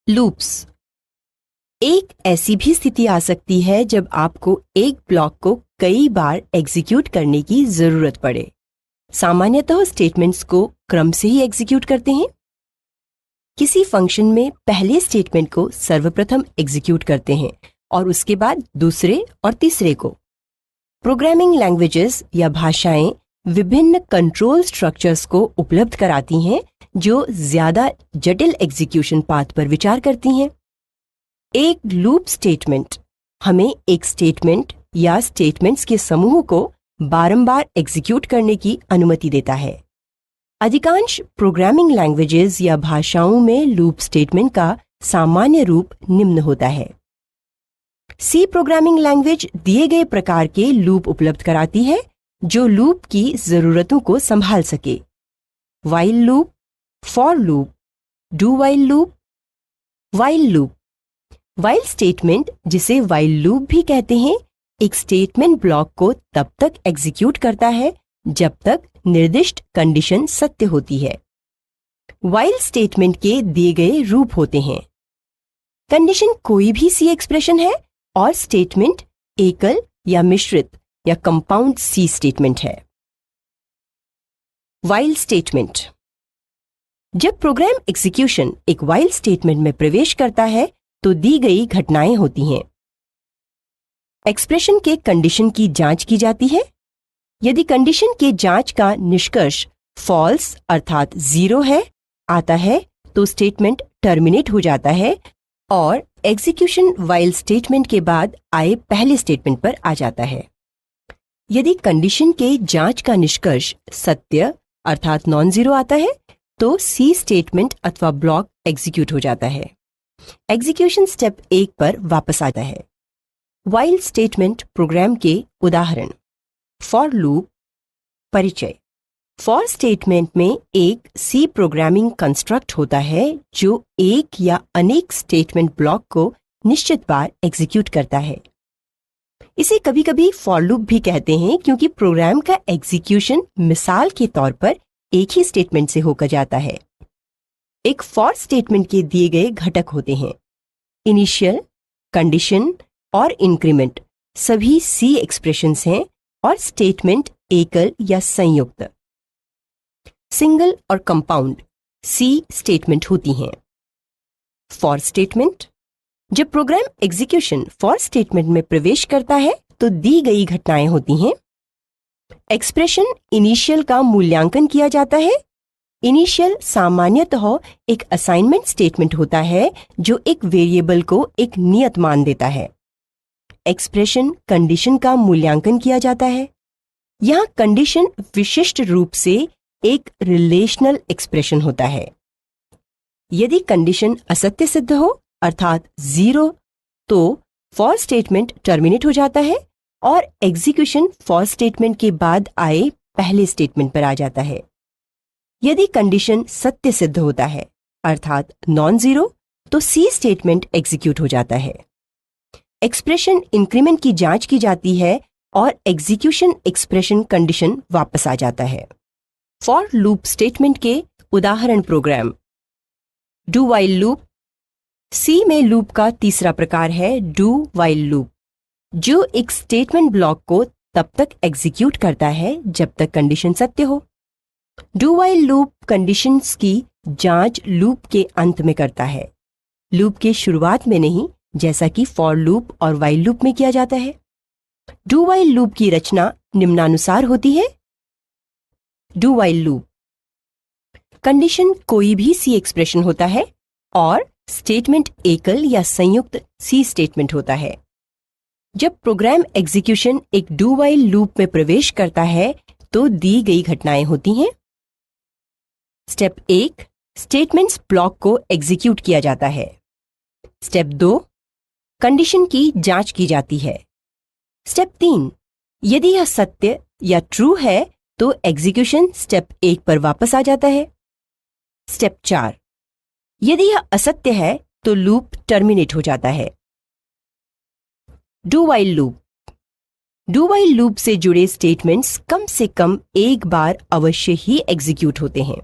Loops. एक ऐसी भी स्थिति आ सकती है जब आपको एक ब्लॉक को कई बार एग्जीक्यूट करने की जरूरत पड़े। सामान्यतः स्टेटमेंट्स को क्रम से ही एग्जीक्यूट करते हैं। किसी फंक्शन में पहले स्टेटमेंट को सर्वप्रथम एग्जीक्यूट करते हैं और उसके बाद दूसरे और तीसरे को। प्रोग्रामिंग लैंग्वेजेस या भाषाएं विभिन्न कंट्रोल स्ट्रक्चर्स को उपलब्ध कराती हैं जो ज्यादा जटिल एग्जीक्यूशन पाथ पर विचार करती हैं। एक लूप स्टेटमेंट हमें एक स्टेटमेंट या स्टेटमेंट्स के समूह को बारंबार एग्जीक्यूट करने की अनुमति देता है। अधिकांश प्रोग्रामिंग लैंग्वेजेस या भाषाओं में लूप स्टेटमेंट का सामान्य रूप निम्न होता है। सी प्रोग्रामिंग लैंग्वेज दिए गए प्रकार के लूप उपलब्ध कराती है जो लूप की जरूरतों को संभाल सके। While loop, for loop, do while loop. While loop, while statement जिसे व्हाइल लूप भी कहते हैं, एक स्टेटमेंट ब्लॉक को तब तक एग्जीक्यूट करता है जब तक निर्दिष्ट कंडीशन सत्य होती है। व्हाइल स्टेटमेंट के दिए गए रूप होते हैं। कंडीशन कोई भी सी एक्सप्रेशन है और स्टेटमेंट एकल या मिश्रित या कंपाउंड सी स्टेटमेंट है। व्हाइल स्टेटमेंट, जब प्रोग्राम एग्जीक्यूशन एक व्हाइल स्टेटमेंट में प्रवेश करता है तो दी गई घटनाएं होती हैं। एक्सप्रेशन के कंडीशन की जांच की जाती है। यदि कंडीशन के जांच का निष्कर्ष फॉल्स अर्थात 0 है आता है तो स्टेटमेंट टर्मिनेट हो जाता है और एग्जीक्यूशन व्हाइल स्टेटमेंट के बाद आए पहले स्टेटमेंट पर आ जाता है। यदि कंडीशन के जांच का निष्कर्ष सत्य अर्थात नॉन जीरो आता है तो सी स्टेटमेंट अथवा ब्लॉक एग्जीक्यूट हो जाता है। एग्जीक्यूशन स्टेप 1 पर वापस आता है। व्हाइल स्टेटमेंट प्रोग्राम के उदाहरण: फॉर लूप। परिचय: फॉर स्टेटमेंट में एक सी प्रोग्रामिंग कंस्ट्रक्ट होता है जो एक या अनेक स्टेटमेंट ब्लॉक को निश्चित बार एग्जीक्यूट करता है। इसे कभी-कभी फॉर लूप भी कहते हैं क्योंकि प्रोग्राम का एग्जीक्यूशन मिसाल के तौर पर एक ही स्टेटमेंट से होकर जाता है। एक फॉर स्टेटमेंट के दिए गए घटक होते हैं: इनिशियल, कंडीशन और इंक्रीमेंट सभी सी एक्सप्रेशंस हैं और स्टेटमेंट एकल या संयुक्त, सिंगल और कंपाउंड सी स्टेटमेंट होती हैं। फॉर स्टेटमेंट, जब प्रोग्राम एग्जीक्यूशन फॉर स्टेटमेंट में प्रवेश करता है तो दी गई घटनाएं होती हैं। एक्सप्रेशन इनिशियल का मूल्यांकन किया जाता है। इनिशियल सामान्यतः एक असाइनमेंट स्टेटमेंट होता है जो एक वेरिएबल को एक नियत मान देता है। एक्सप्रेशन कंडीशन का मूल्यांकन किया जाता है। यहां कंडीशन विशिष्ट रूप से एक रिलेशनल एक्सप्रेशन होता है। यदि कंडीशन असत्य सिद्ध हो अर्थात 0 तो फॉर स्टेटमेंट टर्मिनेट हो जाता है और एग्जीक्यूशन फॉर स्टेटमेंट के बाद आए पहले स्टेटमेंट पर आ जाता है। यदि कंडीशन सत्य सिद्ध होता है अर्थात नॉन जीरो तो सी स्टेटमेंट एग्जीक्यूट हो जाता है। एक्सप्रेशन इंक्रीमेंट की जांच की जाती है और एग्जीक्यूशन एक्सप्रेशन कंडीशन वापस आ जाता है। फॉर लूप स्टेटमेंट के उदाहरण प्रोग्राम: डू व्हाइल लूप। सी में लूप का तीसरा प्रकार है डू व्हाइल लूप, जो एक स्टेटमेंट ब्लॉक को तब तक एग्जीक्यूट करता है जब तक कंडीशन सत्य हो। डू व्हाइल लूप कंडीशंस की जांच लूप के अंत में करता है, लूप के शुरुआत में नहीं, जैसा कि फॉर लूप और व्हाइल लूप में किया जाता है। डू व्हाइल लूप की रचना निम्नानुसार होती है। डू व्हाइल लूप, कंडीशन कोई भी सी एक्सप्रेशन होता है और स्टेटमेंट एकल या संयुक्त सी स्टेटमेंट होता है। जब प्रोग्राम एग्जीक्यूशन एक डू व्हाइल लूप में प्रवेश करता है तो दी गई घटनाएं होती हैं। स्टेप 1, स्टेटमेंट्स ब्लॉक को एग्जीक्यूट किया जाता है। स्टेप 2, कंडीशन की जांच की जाती है। स्टेप 3, यदि यह सत्य या ट्रू है तो एग्जीक्यूशन स्टेप 1 पर वापस आ जाता है। स्टेप 4, यदि यह असत्य है तो लूप टर्मिनेट हो जाता है। Do while loop, do while loop से जुड़े स्टेटमेंट्स कम से कम एक बार अवश्य ही एग्जीक्यूट होते हैं।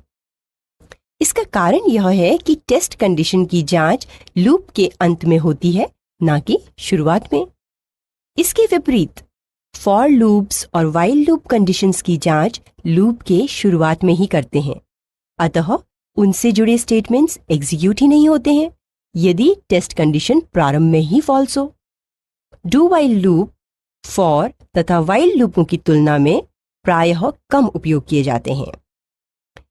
इसका कारण यह है कि टेस्ट कंडीशन की जांच लूप के अंत में होती है, ना कि शुरुआत में। इसके विपरीत फॉर लूप्स और व्हाइल लूप कंडीशंस की जांच लूप के शुरुआत में ही करते हैं, अतः उनसे जुड़े स्टेटमेंट्स एग्जीक्यूट ही नहीं होते हैं यदि टेस्ट कंडीशन प्रारंभ में ही फॉल्स हो। डू व्हाइल लूप फॉर तथा व्हाइल लूपों की तुलना में प्रायः कम उपयोग किए जाते हैं।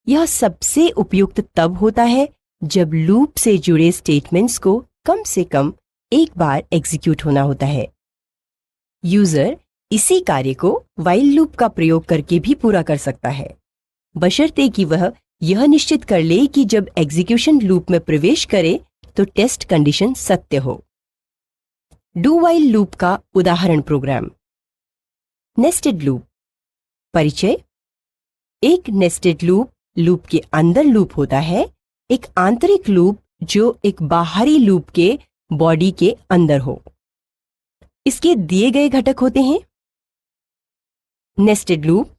यह सबसे उपयुक्त तब होता है जब लूप से जुड़े स्टेटमेंट्स को कम से कम एक बार एग्जीक्यूट होना होता है। यूजर इसी कार्य को व्हाइल लूप का प्रयोग करके भी पूरा कर सकता है, बशर्ते कि वह यह निश्चित कर ले कि जब एग्जीक्यूशन लूप में प्रवेश करे तो टेस्ट कंडीशन सत्य हो। डू व्हाइल लूप का उदाहरण प्रोग्राम। Nested loop. परिचय। एक नेस्टेड लूप लूप के अंदर लूप होता है, एक आंतरिक लूप जो एक बाहरी लूप के बॉडी के अंदर हो। इसके दिए गए घटक होते हैं। Nested loop.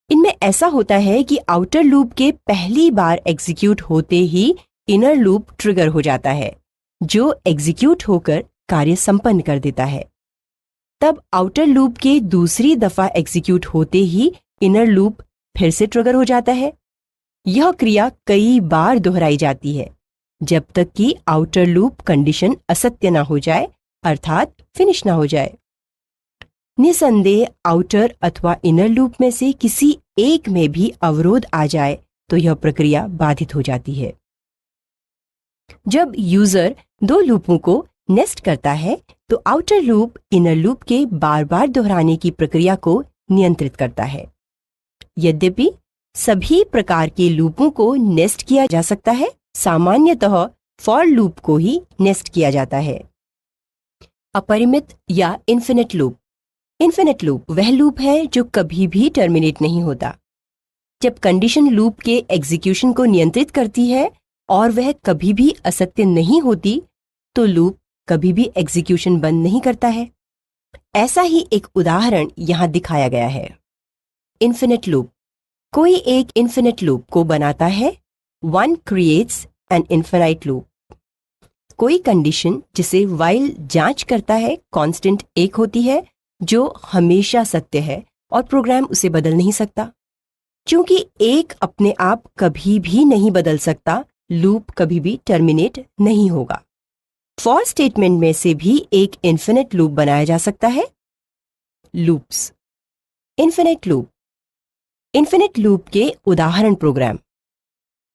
इनमें ऐसा होता है कि आउटर लूप के पहली बार एग्जीक्यूट होते ही इनर लूप ट्रिगर हो जाता है, जो एग्जीक्यूट होकर कार्य संपन्न कर देता है। तब आउटर लूप के दूसरी दफा एग्जीक्यूट होते ही इनर लूप फिर से ट्रिगर हो जाता है। यह क्रिया कई बार दोहराई जाती है जब तक कि आउटर लूप कंडीशन असत्य ना हो जाए, अर्थात फिनिश ना हो जाए। निसंदेह आउटर अथवा इनर लूप में से किसी एक में भी अवरोध आ जाए तो यह प्रक्रिया बाधित हो जाती है। जब यूजर दो लूपों को नेस्ट करता है तो आउटर लूप इनर लूप के बार बार दोहराने की प्रक्रिया को नियंत्रित करता है। यद्यपि सभी प्रकार के लूपों को नेस्ट किया जा सकता है, सामान्यतः फॉर लूप को ही नेस्ट किया जाता है। अपरिमित या इन्फिनिट लूप। इन्फिनिट लूप वह लूप है जो कभी भी टर्मिनेट नहीं होता। जब कंडीशन लूप के एग्जीक्यूशन को नियंत्रित करती है और वह कभी भी असत्य नहीं होती तो लूप कभी भी एग्जीक्यूशन बंद नहीं करता है। ऐसा ही एक उदाहरण यहां दिखाया गया है। Infinite loop. कोई एक इन्फिनिट लूप को बनाता है। One creates an infinite loop. कोई कंडीशन जिसे व्हाइल जांच करता है कांस्टेंट एक होती है, जो हमेशा सत्य है और प्रोग्राम उसे बदल नहीं सकता। क्योंकि एक अपने आप कभी भी नहीं बदल सकता, लूप कभी भी टर्मिनेट नहीं होगा। फॉर स्टेटमेंट में से भी एक इन्फिनिट लूप बनाया जा सकता है। Loops. Infinite loop. Infinite loop के उदाहरण प्रोग्राम।